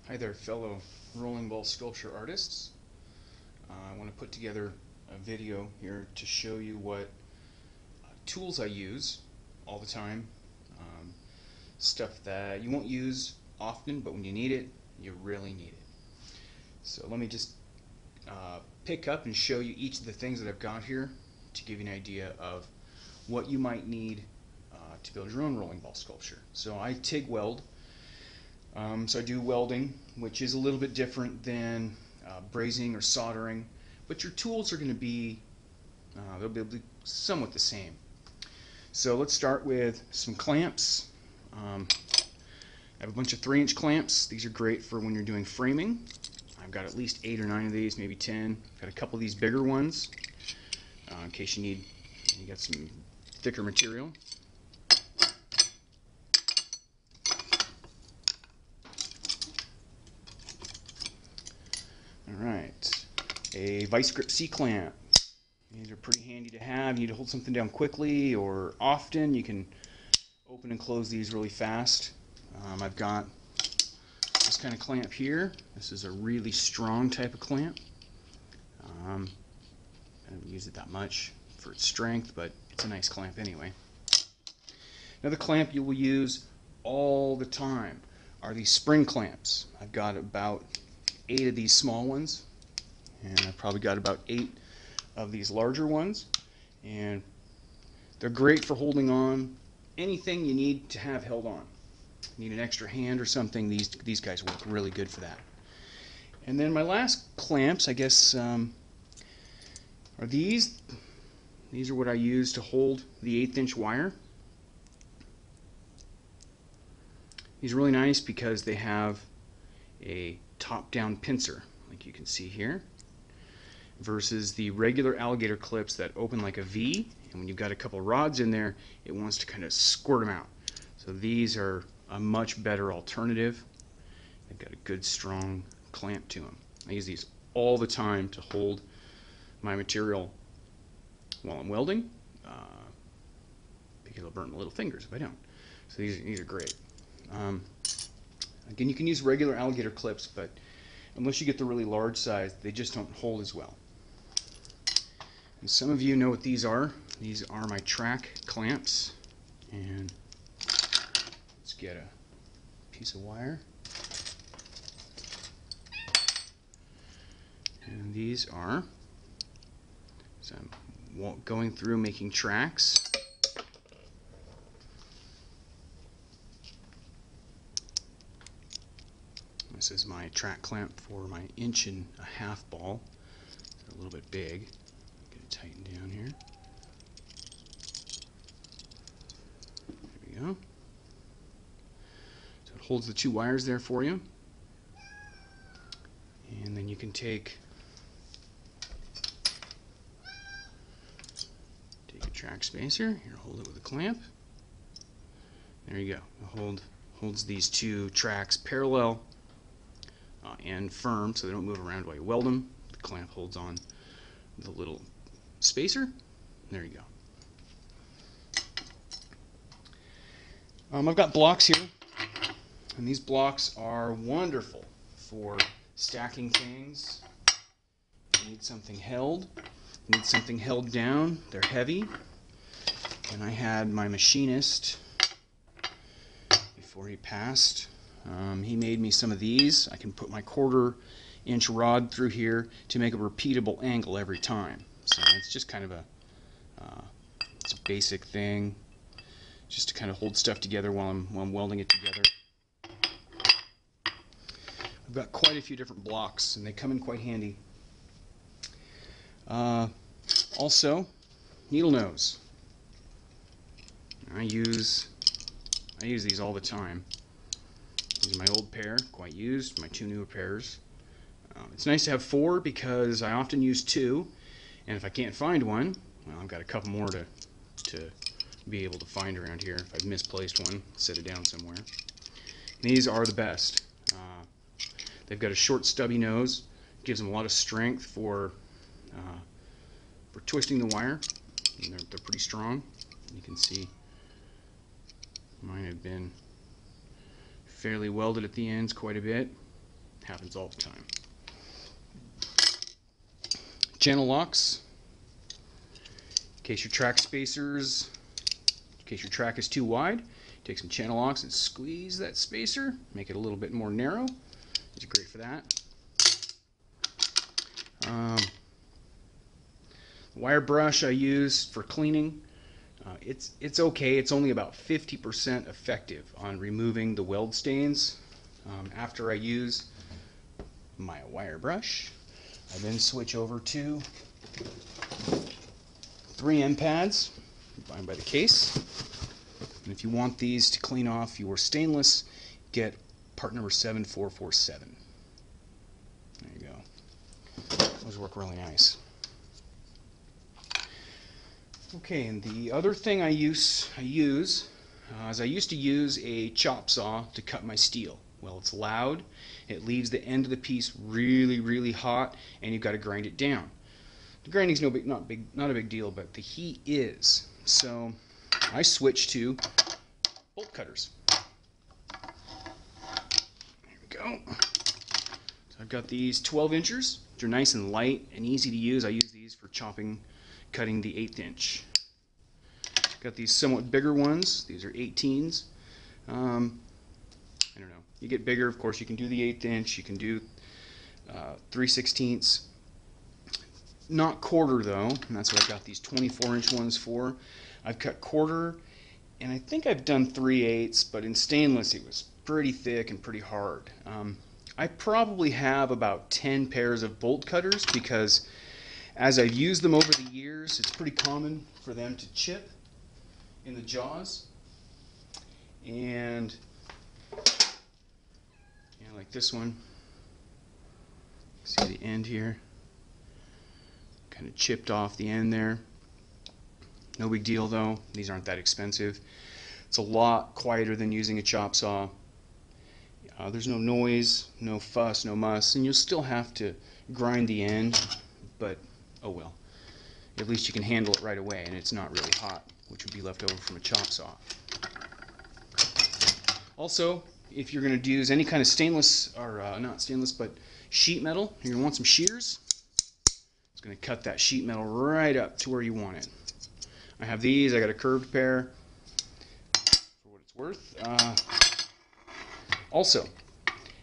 Hi there, fellow rolling ball sculpture artists. I want to put together a video here to show you what tools I use all the time. Um, Stuff that you won't use often, but when you need it, you really need it. So let me just pick up and show you each of the things that I've got here to give you an idea of what you might need to build your own rolling ball sculpture. So I TIG weld. So I do welding, which is a little bit different than brazing or soldering, but your tools are going to be they'll be somewhat the same. So let's start with some clamps. I have a bunch of 3-inch clamps. These are great for when you're doing framing. I've got at least 8 or 9 of these, maybe 10. I've got a couple of these bigger ones in case you got some thicker material. Alright, a vice grip C-clamp. These are pretty handy to have. You need to hold something down quickly or often. You can open and close these really fast. I've got this kind of clamp here. This is a really strong type of clamp. I don't use it that much for its strength, but it's a nice clamp anyway. Another clamp you will use all the time are these spring clamps. I've got about 8 of these small ones, and I've probably got about 8 of these larger ones, and they're great for holding on anything you need to have held on. Need an extra hand or something, these guys work really good for that. And then my last clamps, I guess, are these. These are what I use to hold the 1/8-inch wire. These are really nice because they have a top-down pincer, like you can see here, versus the regular alligator clips that open like a V, and when you've got a couple rods in there, it wants to kind of squirt them out. So these are a much better alternative. They've got a good strong clamp to them. I use these all the time to hold my material while I'm welding, because I'll burn my little fingers if I don't. So these are great. Again, you can use regular alligator clips, but unless you get the really large size, they just don't hold as well. And some of you know what these are. These are my track clamps. And let's get a piece of wire. And these are, so I'm going through making tracks. This is my track clamp for my 1.5-inch ball. It's a little bit big. Get it tightened down here. There we go. So it holds the 2 wires there for you. And then you can take a track spacer. Here, hold it with a clamp. There you go. It holds these 2 tracks parallel and firm, so they don't move around while you weld them. The clamp holds on the little spacer. There you go. I've got blocks here, and these blocks are wonderful for stacking things. You need something held. You need something held down. They're heavy. And I had my machinist, before he passed, he made me some of these. I can put my 1/4-inch rod through here to make a repeatable angle every time. So it's just kind of it's a basic thing, just to kind of hold stuff together while I'm welding it together. I've got quite a few different blocks, and they come in quite handy. Also, needle nose. I use these all the time. These are my old pair, quite used, my 2 newer pairs. It's nice to have 4 because I often use 2, and if I can't find one, well, I've got a couple more to be able to find around here. If I've misplaced one, set it down somewhere. And these are the best. They've got a short stubby nose, gives them a lot of strength for twisting the wire, and they're pretty strong. You can see mine have been fairly welded at the ends quite a bit. Happens all the time. Channel locks. In case your track spacers, in case your track is too wide, take some channel locks and squeeze that spacer, make it a little bit more narrow. It's great for that. Wire brush I use for cleaning. It's okay. It's only about 50% effective on removing the weld stains. After I use my wire brush, I then switch over to 3M pads, buy them by the case. And if you want these to clean off your stainless, get part number 7447. There you go. Those work really nice. Okay, and the other thing I use is I used to use a chop saw to cut my steel. Well, it's loud, it leaves the end of the piece really, really hot, and you've got to grind it down. The grinding's not a big deal, but the heat is. So I switched to bolt cutters. There we go. So I've got these 12 inchers, which are nice and light and easy to use. I use these for cutting the 1/8 inch. Got these somewhat bigger ones. These are 18s. I don't know. You get bigger, of course, you can do the 1/8 inch. You can do 3/16. Not quarter though, and that's what I've got these 24-inch ones for. I've cut quarter, and I think I've done 3/8, but in stainless it was pretty thick and pretty hard. I probably have about 10 pairs of bolt cutters because as I've used them over the years, it's pretty common for them to chip in the jaws. And yeah, like this one. See the end here? Kind of chipped off the end there. No big deal though. These aren't that expensive. It's a lot quieter than using a chop saw. There's no noise, no fuss, no muss, and you'll still have to grind the end, but oh well. At least you can handle it right away, and it's not really hot, which would be left over from a chop saw. Also, if you're going to use any kind of stainless, or not stainless, but sheet metal, you're going to want some shears. It's going to cut that sheet metal right up to where you want it. I have these. I got a curved pair for what it's worth. Also,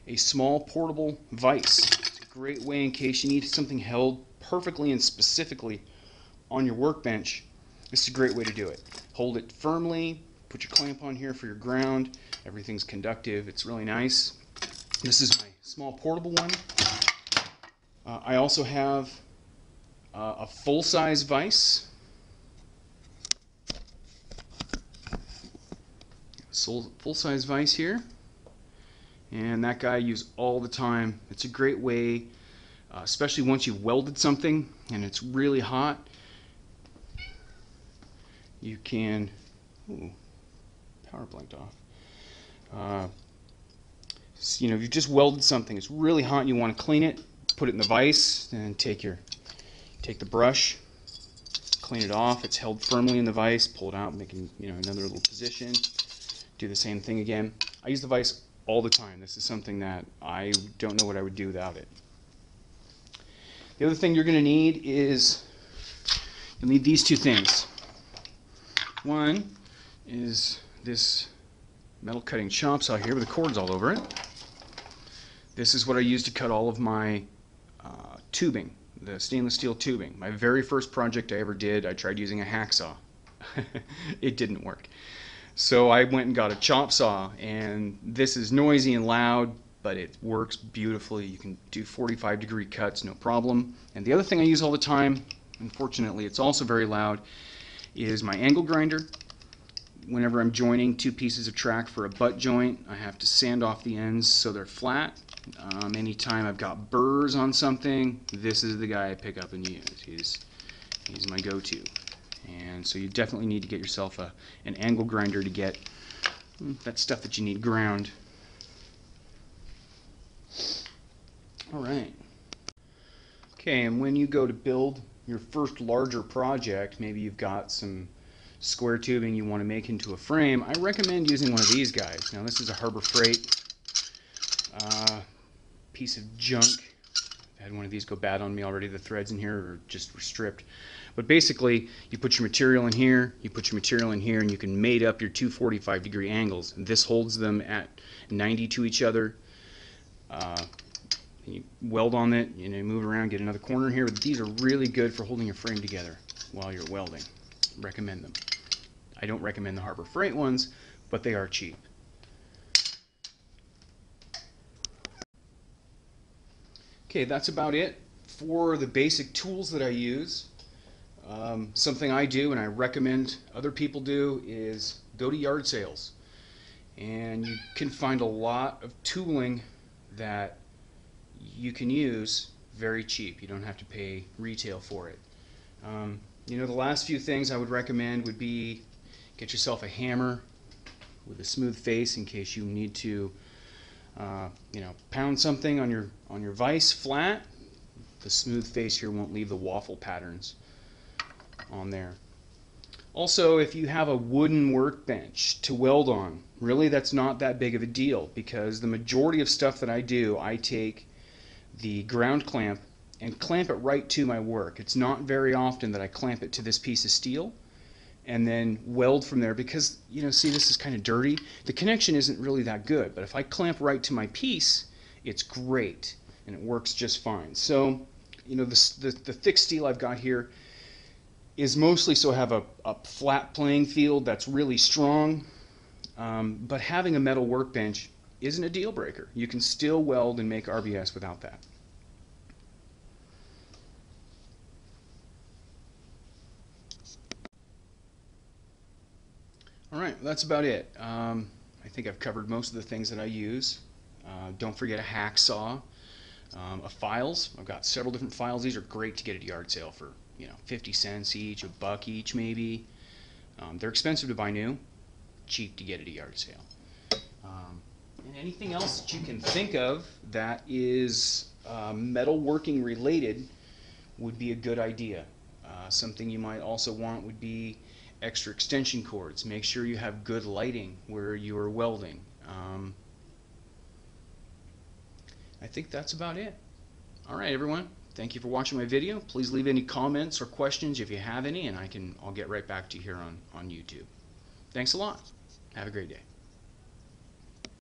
a small portable vise. It's a great way in case you need something held perfectly and specifically on your workbench. This is a great way to do it. Hold it firmly, put your clamp on here for your ground. Everything's conductive. It's really nice. This is my small portable one. I also have a full-size vise. Full-size vise here. And that guy I use all the time. It's a great way, especially once you've welded something and it's really hot, you can, ooh, power blinked off. You know, if you've just welded something, it's really hot and you want to clean it, put it in the vise, and take the brush, clean it off. It's held firmly in the vise, pull it out, making, you know, another little position. Do the same thing again. I use the vise all the time. This is something that I don't know what I would do without it. The other thing you're going to need is, you'll need these two things. One is this metal cutting chop saw here with the cords all over it. This is what I use to cut all of my tubing, the stainless steel tubing. My very first project I ever did, I tried using a hacksaw. It didn't work. So I went and got a chop saw, and this is noisy and loud, but it works beautifully. You can do 45-degree cuts, no problem. And the other thing I use all the time, unfortunately it's also very loud, is my angle grinder. Whenever I'm joining two pieces of track for a butt joint, I have to sand off the ends so they're flat. Anytime I've got burrs on something, this is the guy I pick up and use. He's my go-to. And so you definitely need to get yourself an angle grinder to get that stuff that you need ground. Alright. Okay, and when you go to build your first larger project, maybe you've got some square tubing you want to make into a frame, I recommend using one of these guys. Now this is a Harbor Freight piece of junk. I had one of these go bad on me already. The threads in here are just stripped. But basically, you put your material in here, you put your material in here, and you can mate up your two 45-degree angles. And this holds them at 90 to each other. You weld on it, you know, move around, get another corner here. These are really good for holding your frame together while you're welding. Recommend them. I don't recommend the Harbor Freight ones, but they are cheap. Okay, that's about it for the basic tools that I use. Something I do and I recommend other people do is go to yard sales, and you can find a lot of tooling that you can use very cheap. You don't have to pay retail for it. You know, the last few things I would recommend would be get yourself a hammer with a smooth face in case you need to you know, pound something on your vise flat. The smooth face here won't leave the waffle patterns on there. Also, if you have a wooden workbench to weld on, really that's not that big of a deal, because the majority of stuff that I do, I take the ground clamp and clamp it right to my work. It's not very often that I clamp it to this piece of steel and then weld from there, because, you know, see, this is kind of dirty. The connection isn't really that good, but if I clamp right to my piece, it's great and it works just fine. So, you know, the thick steel I've got here is mostly so I have a flat playing field that's really strong, but having a metal workbench isn't a deal breaker. You can still weld and make RBS without that. Alright, that's about it. I think I've covered most of the things that I use. Don't forget a hacksaw, files. I've got several different files. These are great to get at a yard sale for, you know, 50 cents each, $1 each maybe. They're expensive to buy new, cheap to get at a yard sale. And anything else that you can think of that is metalworking related would be a good idea. Something you might also want would be extra extension cords. Make sure you have good lighting where you are welding. I think that's about it. Alright everyone, thank you for watching my video. Please leave any comments or questions if you have any, and I'll get right back to you here on YouTube. Thanks a lot. Have a great day.